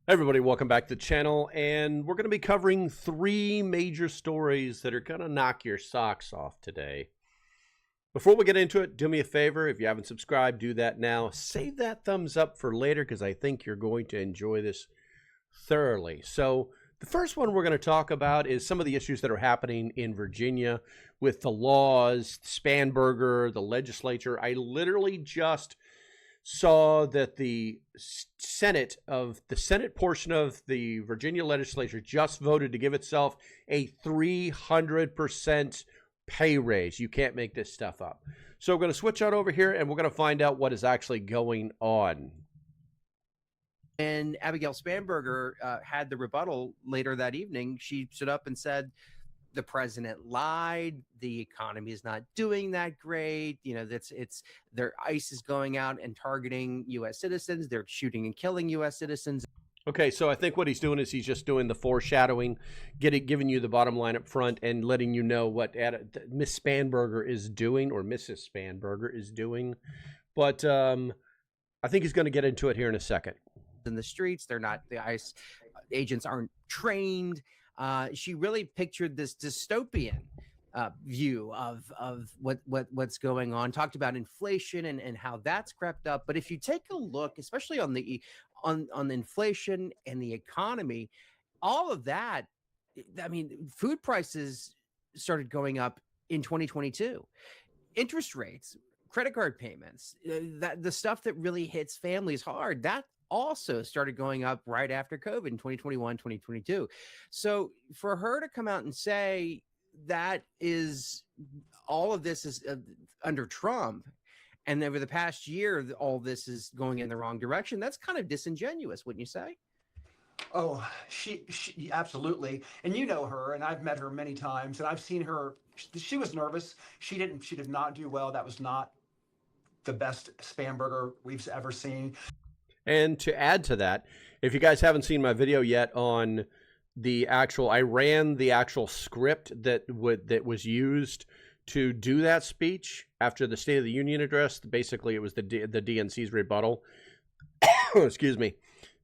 Hey everybody, welcome back to the channel, and we're going to be covering three major stories that are going to knock your socks off today. Before we get into it, do me a favor. If you haven't subscribed, do that now. Save that thumbs up for later because I think you're going to enjoy this thoroughly. So the first one we're going to talk about is some of the issues that are happening in Virginia with the laws, Spanberger, the legislature. I literally just saw that the Senate portion of the Virginia legislature just voted to give itself a 300% pay raise. You can't make this stuff up. So we're going to switch out over here and we're going to find out what is actually going on. And Abigail Spanberger had the rebuttal later that evening. She stood up and said, the president lied. The economy is not doing that great. You know, their ICE is going out and targeting U.S. citizens. They're shooting and killing U.S. citizens. Okay, so I think what he's doing is he's just doing the foreshadowing, giving you the bottom line up front and letting you know what Miss Spanberger is doing, or Mrs. Spanberger is doing. But I think he's going to get into it here in a second. In the streets, the ICE agents aren't trained. She really pictured this dystopian view of what's going on, talked about inflation and how that's crept up. But if you take a look, especially on the inflation and the economy, all of that, I mean, food prices started going up in 2022. Interest rates, credit card payments, that the stuff that really hits families hard, that also started going up right after COVID in 2021, 2022. So for her to come out and say that is all of this is under Trump, and over the past year, all this is going in the wrong direction, that's kind of disingenuous, wouldn't you say? Oh, she absolutely. And you know her, and I've met her many times, and I've seen her. She was nervous. She did not do well. That was not the best Spanberger we've ever seen. And to add to that, if you guys haven't seen my video yet on I ran the actual script that was used to do that speech after the State of the Union address. Basically, it was the DNC's rebuttal. Excuse me.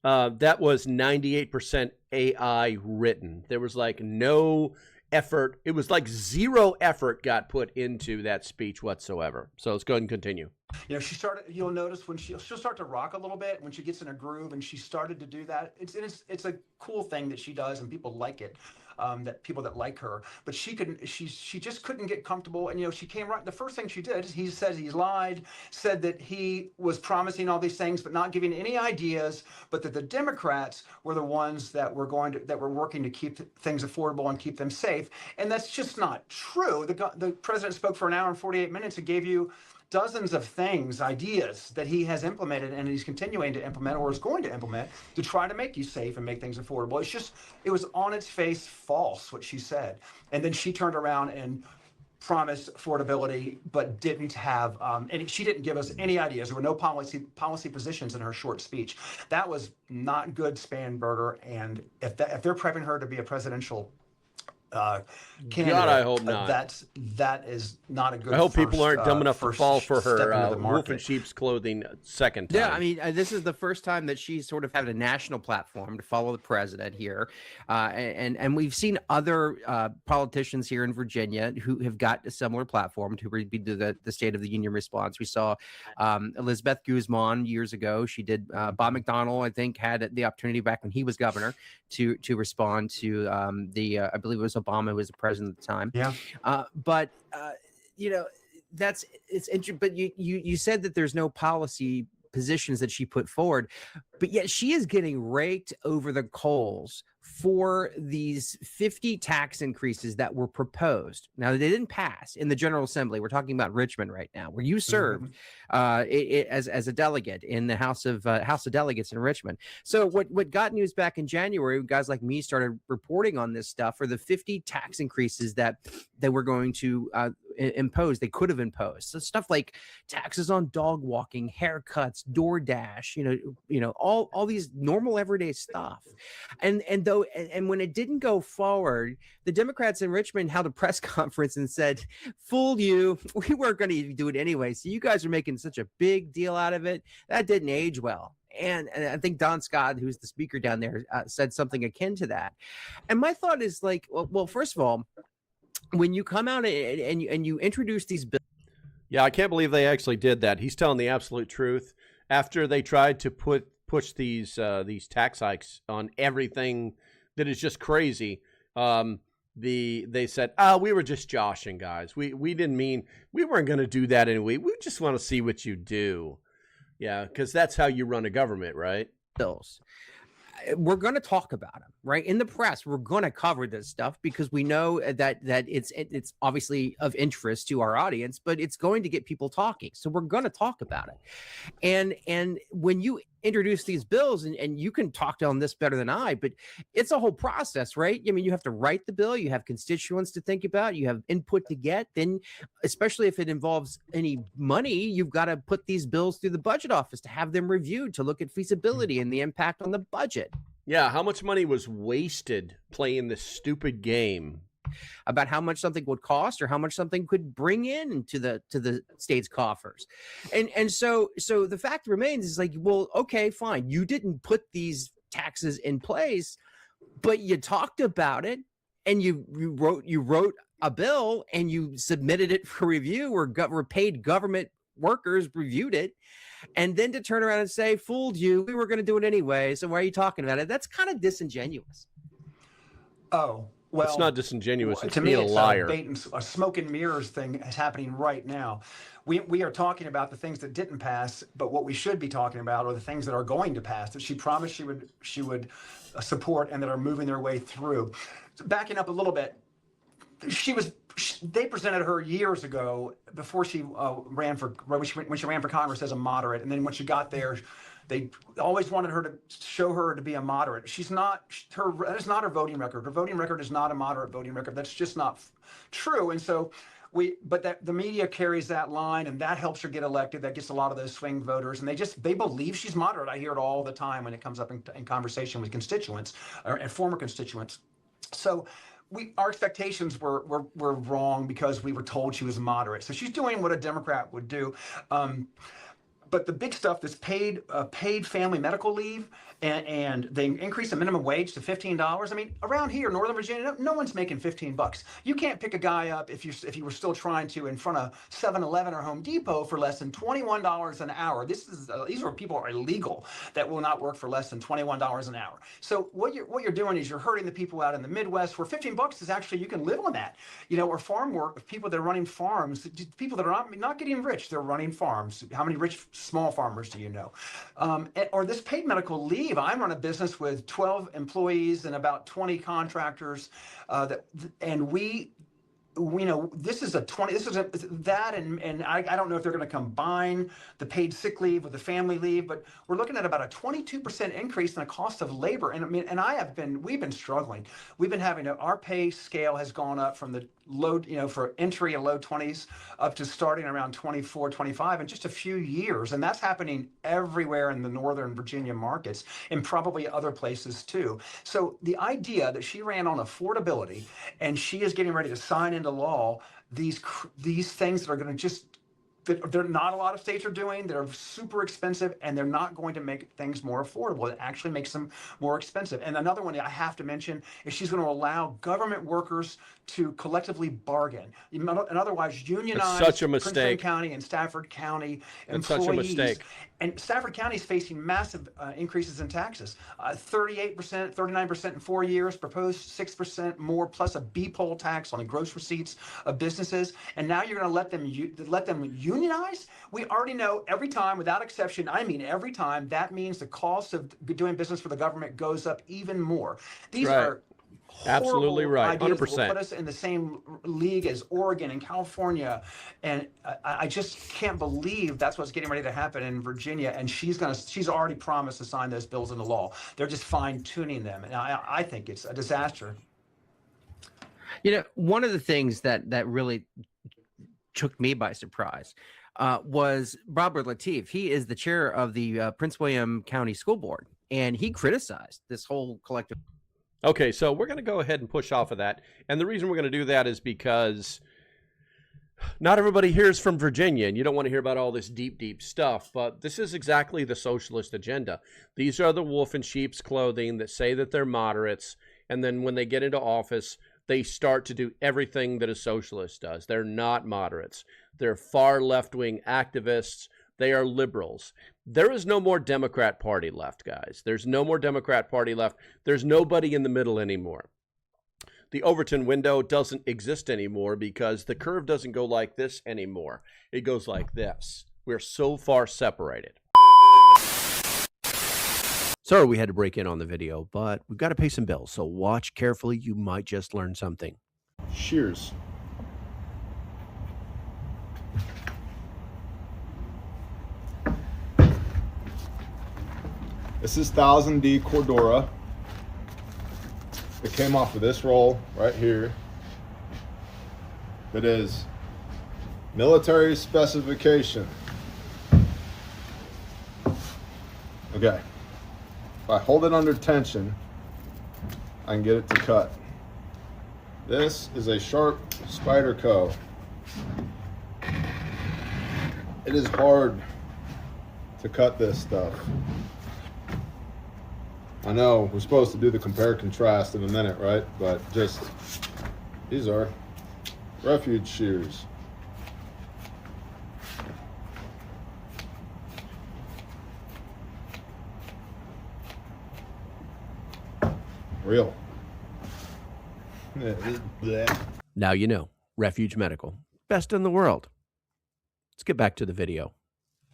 That was 98% AI written. There was like no effort. It was like zero effort got put into that speech whatsoever. So let's go ahead and continue. You know, you'll notice when she'll start to rock a little bit when she gets in a groove, and she started to do that. It's a cool thing that she does, and people like it. That people that like her, but she just couldn't get comfortable. And, you know, she came right. The first thing she did, he said he lied, said that he was promising all these things, but not giving any ideas, but that the Democrats were the ones that were working to keep things affordable and keep them safe. And that's just not true. The president spoke for an hour and 48 minutes and gave you dozens of things, ideas that he has implemented and he's continuing to implement or is going to implement to try to make you safe and make things affordable. It was on its face false what she said. And then she turned around and promised affordability, but didn't have, she didn't give us any ideas. There were no policy positions in her short speech. That was not good, Spanberger. And if they're prepping her to be a presidential candidate, God, I hope not. That is not a good. I hope people aren't dumb enough to fall for her wolf in sheep's clothing second time. Yeah, I mean, this is the first time that she's sort of had a national platform to follow the president here, and we've seen other politicians here in Virginia who have got a similar platform to be the State of the Union response. We saw Elizabeth Guzman years ago. She did. Bob McDonnell, I think, had the opportunity back when he was governor to respond to I believe it was Obama who was the president at the time. Yeah. But you know, it's interesting. But you said that there's no policy positions that she put forward, but yet she is getting raked over the coals for these 50 tax increases that were proposed. Now, they didn't pass in the General Assembly. We're talking about Richmond right now, where you served as a delegate in the House of Delegates in Richmond. So what got news back in January, guys like me started reporting on this stuff, are the 50 tax increases that they were going to impose. They could have imposed. So stuff like taxes on dog walking, haircuts, DoorDash, you know, all these normal everyday stuff. And when it didn't go forward, the Democrats in Richmond held a press conference and said, "Fooled you. We weren't going to do it anyway. So you guys are making such a big deal out of it." That didn't age well. and I think Don Scott, who's the speaker down there, said something akin to that. And my thought is like, well, first of all, when you come out and you introduce these bills. Yeah, I can't believe they actually did that. He's telling the absolute truth. After they tried to push these tax hikes on everything that is just crazy, they said, "Oh, we were just joshing, guys. We didn't mean, we weren't going to do that anyway. We just want to see what you do." Yeah, because that's how you run a government, right? Bills. We're going to talk about them, right? In the press, we're going to cover this stuff because we know that it's obviously of interest to our audience, but it's going to get people talking. So we're going to talk about it. And when you introduce these bills, and you can talk on this better than I, but it's a whole process, right? I mean, you have to write the bill, you have constituents to think about, you have input to get, then especially if it involves any money, you've got to put these bills through the budget office to have them reviewed to look at feasibility and the impact on the budget. Yeah, how much money was wasted playing this stupid game? About how much something would cost or how much something could bring in to the state's coffers. And so the fact remains is like, well, okay, fine. You didn't put these taxes in place, but you talked about it and you wrote a bill and you submitted it for review, or paid government workers reviewed it. And then to turn around and say, fooled you, we were going to do it anyway, so why are you talking about it? That's kind of disingenuous. Oh, well, it's not disingenuous. It's to me, being a liar. A smoke and mirrors thing is happening right now. We are talking about the things that didn't pass, but what we should be talking about are the things that are going to pass, that she promised she would support and that are moving their way through. So backing up a little bit, they presented her years ago before she when she ran for Congress as a moderate, and then when she got there, they always wanted her to show her to be a moderate. She's not. That is not her voting record. Her voting record is not a moderate voting record. That's just not true. And so the media carries that line, and that helps her get elected. That gets a lot of those swing voters, and they believe she's moderate. I hear it all the time when it comes up in conversation with constituents and former constituents. So our expectations were wrong because we were told she was moderate. So she's doing what a Democrat would do. But the big stuff, this paid family medical leave, and they increase the minimum wage to $15. I mean, around here, Northern Virginia, no one's making $15. You can't pick a guy up if you were still trying to in front of 7-Eleven or Home Depot for less than $21 an hour. These are people who are illegal that will not work for less than $21 an hour. So what you're doing is you're hurting the people out in the Midwest, where $15 is actually, you can live on that. Or farm work, people that are running farms, people that are not getting rich, they're running farms. How many rich small farmers do you know? Or this paid medical leave. I run a business with 12 employees and about 20 contractors, and this is that, and I don't know if they're going to combine the paid sick leave with the family leave, but we're looking at about a 22% increase in the cost of labor. And I mean, we've been struggling. We've been having our pay scale has gone up from the low, for entry and low 20s up to starting around 24, 25 in just a few years. And that's happening everywhere in the Northern Virginia markets and probably other places too. So the idea that she ran on affordability and she is getting ready to sign into law these things that are going to that there not a lot of states are doing, that are super expensive, and they're not going to make things more affordable. It actually makes them more expensive. And another one that I have to mention is she's going to allow government workers to collectively bargain, and otherwise unionize such a Prince William mistake. County and Stafford County It's employees. such a mistake. And Stafford County is facing massive increases in taxes, 38%, 39% in 4 years, proposed 6% more, plus a B-poll tax on the gross receipts of businesses. And now you're going to let them unionize? We already know every time, without exception, I mean every time, that means the cost of doing business for the government goes up even more. These Right. are Absolutely right. ideas that 100%. will put us in the same league as Oregon and California, and I just can't believe that's what's getting ready to happen in Virginia. And she's already promised to sign those bills into law. They're just fine tuning them, and I think it's a disaster. One of the things that really took me by surprise was Robert Lateef. He is the chair of the Prince William County School Board, and he criticized this whole collective. Okay, so we're going to go ahead and push off of that. And the reason we're going to do that is because Not everybody here is from Virginia, and you don't want to hear about all this deep, deep stuff, but this is exactly the socialist agenda. These are the wolf in sheep's clothing that say that they're moderates, and then when they get into office, they start to do everything that a socialist does. They're not moderates. They're far left-wing activists. They are liberals. There is no more Democrat Party left, guys. There's no more Democrat Party left. There's nobody in the middle anymore. The Overton window doesn't exist anymore because the curve doesn't go like this anymore. It goes like this. We're so far separated. Sorry we had to break in on the video, but we've got to pay some bills, so watch carefully. You might just learn something. Shears. This is 1000D Cordura. It came off of this roll right here. It is military specification. Okay. If I hold it under tension, I can get it to cut. This is a sharp Spyderco. It is hard to cut this stuff. I know we're supposed to do the compare contrast in a minute, right? But just, these are refuge shears. Real. Now you know, Refuge Medical, best in the world. Let's get back to the video.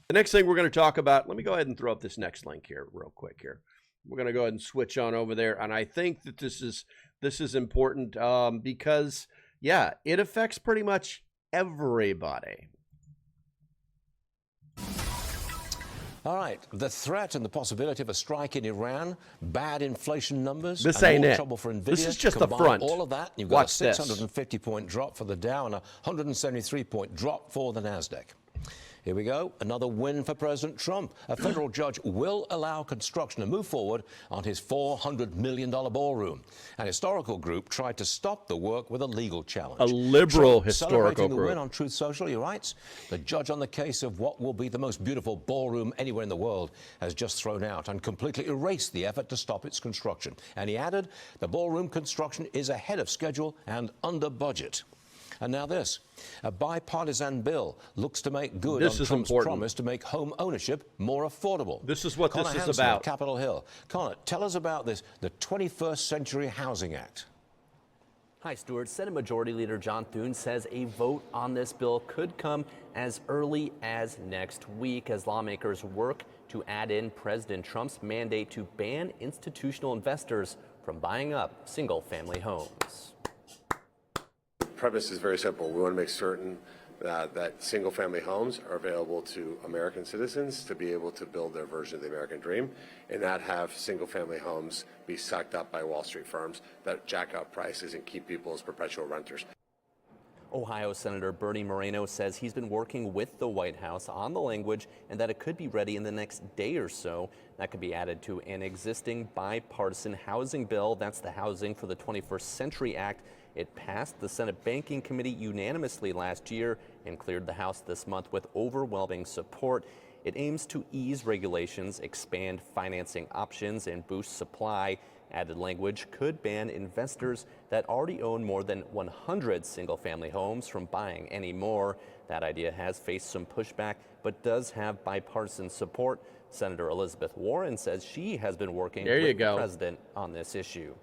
The next thing we're going to talk about, let me go ahead and throw up this next link here real quick here. We're going to go ahead and switch on over there. And I think that this is important because, yeah, it affects pretty much everybody. All right, the threat and the possibility of a strike in Iran, bad inflation numbers, this and ain't more it. trouble for Nvidia. This is just the Combine front. all of that, you've got Watch a this. 650-point drop for the Dow and a 173-point drop for the Nasdaq. Here we go, another win for President Trump. A federal judge will allow construction to move forward on his $400 million ballroom. An historical group tried to stop the work with a legal challenge. A liberal Trump historical celebrating the group. win on Truth Social, he writes, the judge on the case of what will be the most beautiful ballroom anywhere in the world has just thrown out and completely erased the effort to stop its construction. And he added, the ballroom construction is ahead of schedule and under budget. And now this, a bipartisan bill looks to make good on Trump's promise to make home ownership more affordable. This is what Connor this is Hansen about. of Capitol Hill. Connor, tell us about this, the 21st Century Housing Act. Hi, Stuart. Senate Majority Leader John Thune says a vote on this bill could come as early as next week as lawmakers work to add in President Trump's mandate to ban institutional investors from buying up single-family homes. The premise is very simple. We want to make certain that single-family homes are available to American citizens to be able to build their version of the American dream and not have single-family homes be sucked up by Wall Street firms that jack up prices and keep people as perpetual renters. Ohio Senator Bernie Moreno says he's been working with the White House on the language and that it could be ready in the next day or so. That could be added to an existing bipartisan housing bill. That's the Housing for the 21st Century Act. It passed the Senate Banking Committee unanimously last year and cleared the House this month with overwhelming support. It aims to ease regulations, expand financing options, and boost supply. Added language could ban investors that already own more than 100 single-family homes from buying any more. That idea has faced some pushback, but does have bipartisan support. Senator Elizabeth Warren says she has been working with the president on this issue.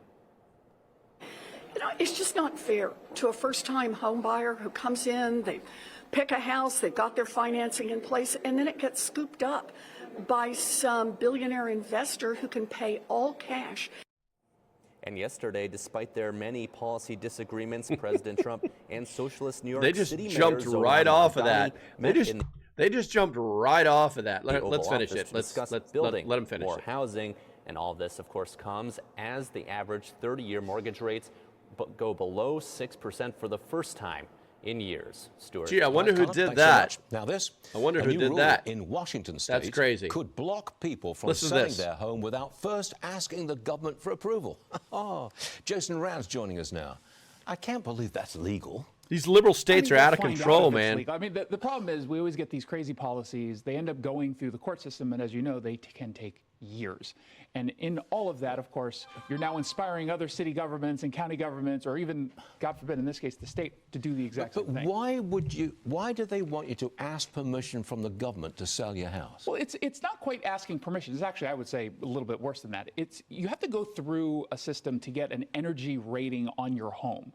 You know, it's just not fair to a first-time home buyer who comes in, they pick a house, they've got their financing in place, and then it gets scooped up by some billionaire investor who can pay all cash. And yesterday, despite their many policy disagreements, President Trump and socialist New York City Mayor jumped right off of that. They just jumped right off of that. Let's finish it. Let's let them finish more it. Housing, and all this, of course, comes as the average 30-year mortgage rates go below 6% for the first time in years. Stuart. Gee, I wonder who did that. So now this, I wonder who did that in Washington State. That's crazy. Could block people from selling their home without first asking the government for approval. Oh, Jason Rand's joining us now. I can't believe that's legal. These liberal states are out of we'll find control, if it's man. legal. I mean, the problem is we always get these crazy policies. They end up going through the court system, and as you know, they can take years. And in all of that, of course, you're now inspiring other city governments and county governments, or even, God forbid, in this case, the state, to do the exact same thing. Why do they want you to ask permission from the government to sell your house? Well, it's not quite asking permission. It's actually, I would say, a little bit worse than that. You have to go through a system to get an energy rating on your home.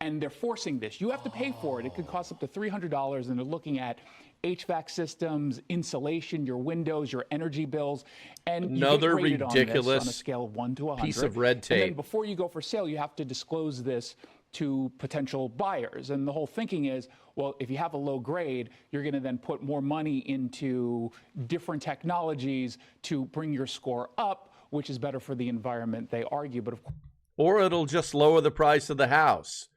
And they're forcing this. You have to pay for it. It could cost up to $300, and they're looking at HVAC systems, insulation, your windows, your energy bills, and another you get rated ridiculous on a scale of 1 to 100. piece of red tape. And then before you go for sale, you have to disclose this to potential buyers. And the whole thinking is, well, if you have a low grade, you're going to then put more money into different technologies to bring your score up, which is better for the environment, they argue. But of course, or it'll just lower the price of the house.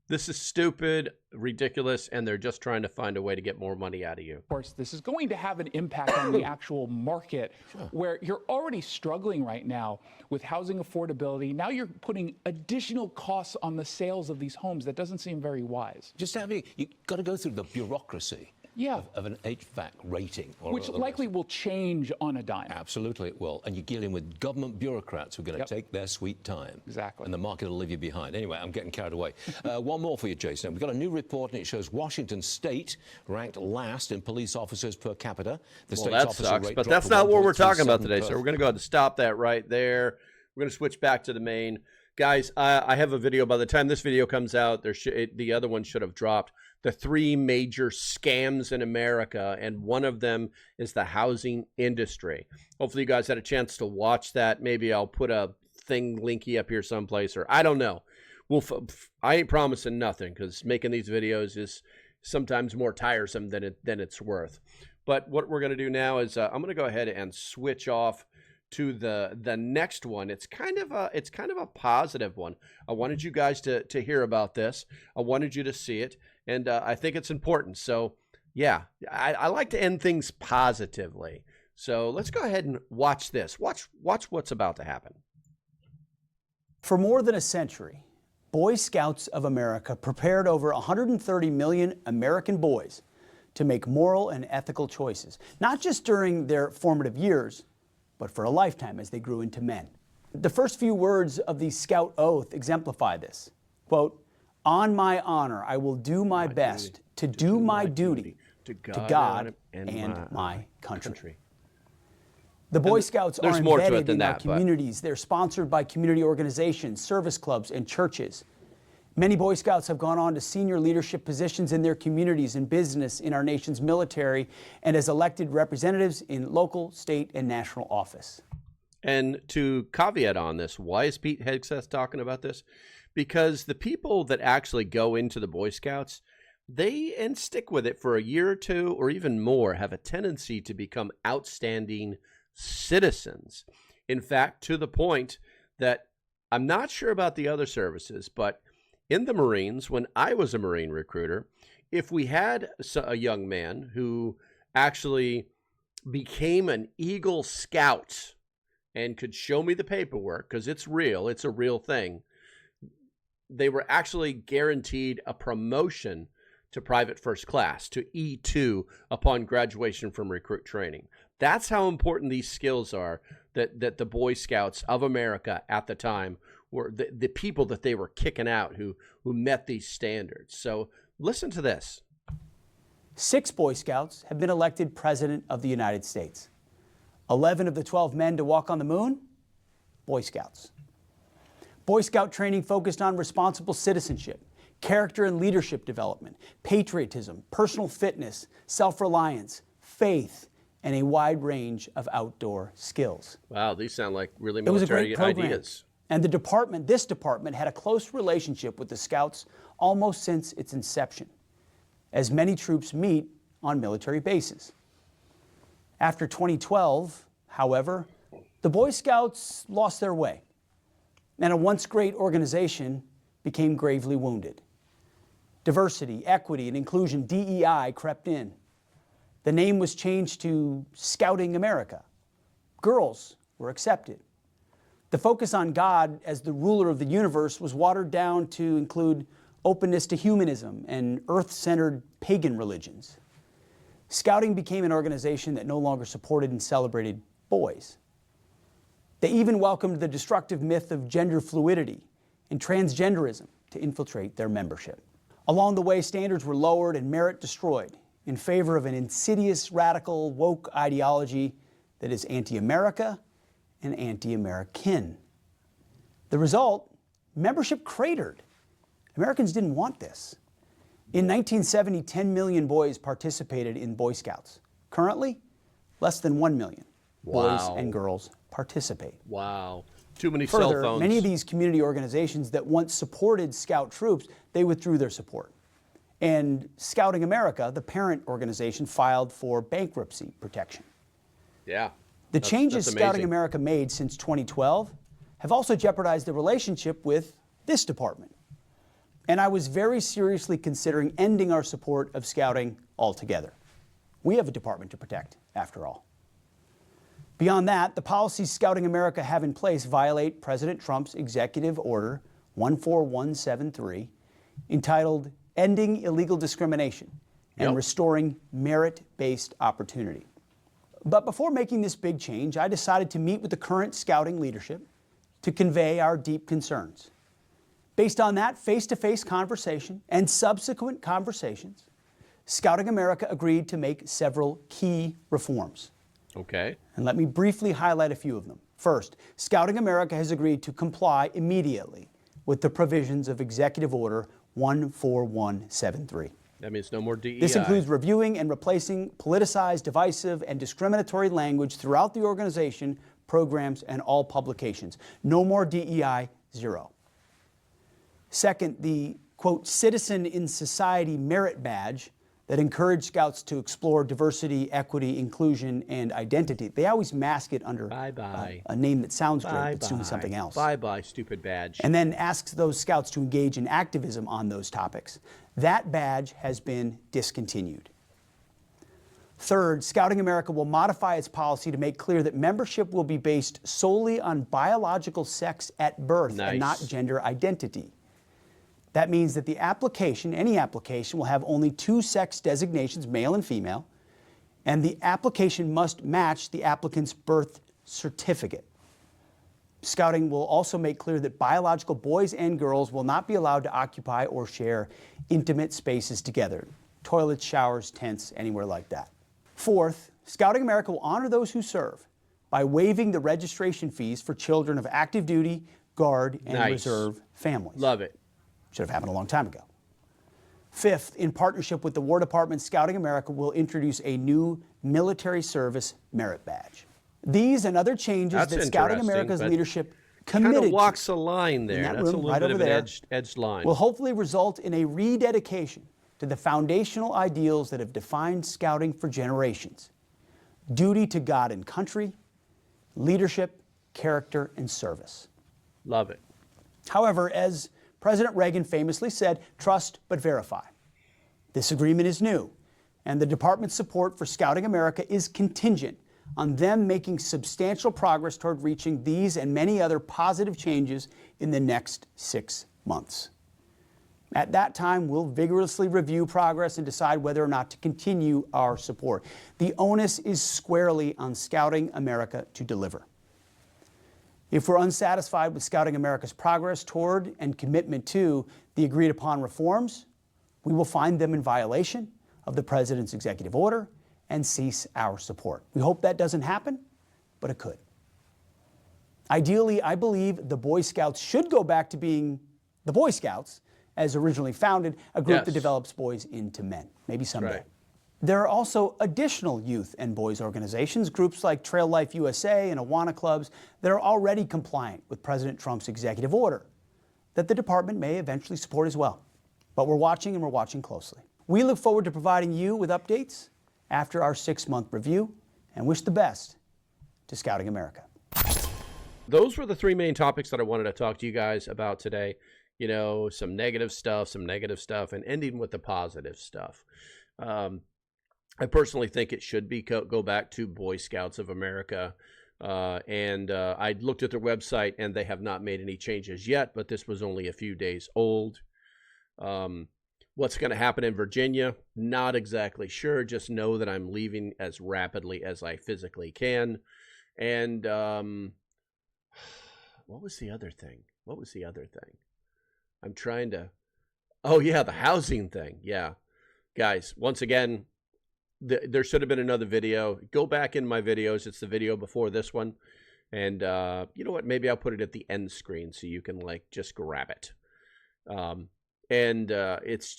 This is stupid, ridiculous, and they're just trying to find a way to get more money out of you. Of course, this is going to have an impact on the actual market, where you're already struggling right now with housing affordability. Now you're putting additional costs on the sales of these homes. That doesn't seem very wise. You've got to go through the bureaucracy. Yeah. Of an HVAC rating. Which likely will change on a dime. Absolutely it will. And you're dealing with government bureaucrats who are going to take their sweet time. Exactly. And the market will leave you behind. Anyway, I'm getting carried away. One more for you, Jason. We've got a new report, and it shows Washington State ranked last in police officers per capita. Well, that sucks, but that's not what we're talking about today. So we're going to go ahead and stop that right there. We're going to switch back to the main. Guys, I have a video. By the time this video comes out, the other one should have dropped. The 3 major scams in America, and one of them is the housing industry. Hopefully you guys had a chance to watch that. Maybe I'll put a linky up here someplace, or I don't know. I ain't promising nothing, because making these videos is sometimes more tiresome than it's worth. But what we're going to do now is I'm going to go ahead and switch off to the next one. It's kind of a positive one. I wanted you guys to hear about this. I wanted you to see it, and I think it's important. So yeah, I like to end things positively. So let's go ahead and watch this. Watch what's about to happen. For more than a century, Boy Scouts of America prepared over 130 million American boys to make moral and ethical choices, not just during their formative years, but for a lifetime as they grew into men. The first few words of the Scout Oath exemplify this. Quote, "On my honor, I will do my best to do my duty to God and my country." The Boy Scouts are embedded in our communities. They're sponsored by community organizations, service clubs, and churches. Many Boy Scouts have gone on to senior leadership positions in their communities, in business, in our nation's military, and as elected representatives in local, state, and national office. And to caveat on this, why is Pete Hegseth talking about this? Because the people that actually go into the Boy Scouts, and stick with it for a year or two or even more, have a tendency to become outstanding citizens. In fact, to the point that I'm not sure about the other services, but in the Marines, when I was a Marine recruiter, if we had a young man who actually became an Eagle Scout and could show me the paperwork, because it's real, it's a real thing, they were actually guaranteed a promotion to private first class, to E2, upon graduation from recruit training. That's how important these skills are that the Boy Scouts of America at the time were the people that they were kicking out who met these standards. So listen to this. 6 Boy Scouts have been elected President of the United States. 11 of the 12 men to walk on the moon, Boy Scouts. Boy Scout training focused on responsible citizenship, character and leadership development, patriotism, personal fitness, self-reliance, faith, and a wide range of outdoor skills. Wow, these sound like really It was a military great program. ideas. And this department had a close relationship with the Scouts almost since its inception, as many troops meet on military bases. After 2012, however, the Boy Scouts lost their way, and a once great organization became gravely wounded. Diversity, equity, and inclusion, DEI, crept in. The name was changed to Scouting America. Girls were accepted. The focus on God as the ruler of the universe was watered down to include openness to humanism and earth-centered pagan religions. Scouting became an organization that no longer supported and celebrated boys. They even welcomed the destructive myth of gender fluidity and transgenderism to infiltrate their membership. Along the way, standards were lowered and merit destroyed in favor of an insidious, radical, woke ideology that is anti-America and anti-American. The result, membership cratered. Americans didn't want this. In 1970, 10 million boys participated in Boy Scouts. Currently, less than 1 million boys and girls participate. Wow. Too many Further, cell phones. many of these community organizations that once supported Scout troops, they withdrew their support. And Scouting America, the parent organization, filed for bankruptcy protection. Yeah. The changes that's Scouting amazing. America made since 2012 have also jeopardized the relationship with this department. And I was very seriously considering ending our support of Scouting altogether. We have a department to protect, after all. Beyond that, the policies Scouting America have in place violate President Trump's Executive Order 14173, entitled Ending Illegal Discrimination and Restoring Merit-Based Opportunity. But before making this big change, I decided to meet with the current Scouting leadership to convey our deep concerns. Based on that face-to-face conversation and subsequent conversations, Scouting America agreed to make several key reforms. Okay. And let me briefly highlight a few of them. First, Scouting America has agreed to comply immediately with the provisions of Executive Order 14173. That means no more DEI. This includes reviewing and replacing politicized, divisive, and discriminatory language throughout the organization, programs, and all publications. No more DEI, zero. Second, the, quote, Citizen in Society Merit Badge that encouraged Scouts to explore diversity, equity, inclusion, and identity. They always mask it under a name that sounds great, but it's doing something else. Bye-bye, stupid badge. And then asks those Scouts to engage in activism on those topics. That badge has been discontinued. Third, Scouting America will modify its policy to make clear that membership will be based solely on biological sex at birth and not gender identity. That means that the application, any application, will have only two sex designations, male and female, and the application must match the applicant's birth certificate. Scouting will also make clear that biological boys and girls will not be allowed to occupy or share intimate spaces together, toilets, showers, tents, anywhere like that. Fourth, Scouting America will honor those who serve by waiving the registration fees for children of active duty, Guard, and Reserve families. Love it. Should have happened a long time ago. Fifth, in partnership with the War Department, Scouting America will introduce a new military service merit badge. These and other changes that Scouting America's leadership committed kind of walks a line there. That's a little bit of an edged line. Will hopefully result in a rededication to the foundational ideals that have defined Scouting for generations: duty to God and country, leadership, character, and service. Love it. However, as President Reagan famously said, trust but verify. This agreement is new, and the department's support for Scouting America is contingent on them making substantial progress toward reaching these and many other positive changes in the next 6 months. At that time, we'll vigorously review progress and decide whether or not to continue our support. The onus is squarely on Scouting America to deliver. If we're unsatisfied with Scouting America's progress toward and commitment to the agreed upon reforms, we will find them in violation of the President's executive order and cease our support. We hope that doesn't happen, but it could. Ideally, I believe the Boy Scouts should go back to being the Boy Scouts as originally founded, a group that develops boys into men, maybe someday. Right. There are also additional youth and boys organizations, groups like Trail Life USA and Awana clubs, that are already compliant with President Trump's executive order that the department may eventually support as well. But we're watching, and we're watching closely. We look forward to providing you with updates after our 6-month review, and wish the best to Scouting America. Those were the three main topics that I wanted to talk to you guys about today. You know, some negative stuff, and ending with the positive stuff. I personally think it should be go back to Boy Scouts of America. I looked at their website, and they have not made any changes yet, but this was only a few days old. What's going to happen in Virginia? Not exactly sure. Just know that I'm leaving as rapidly as I physically can. And what was the other thing? I'm trying to... Oh, yeah, the housing thing. Yeah. Guys, once again, there should have been another video. Go back in my videos. It's the video before this one. And you know what? Maybe I'll put it at the end screen so you can, like, just grab it. It's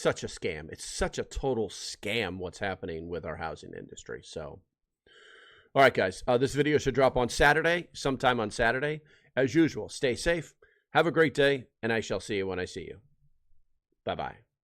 such a scam. It's such a total scam what's happening with our housing industry. So, all right, guys, this video should drop on Saturday, sometime on Saturday. As usual, stay safe, have a great day, and I shall see you when I see you. Bye-bye.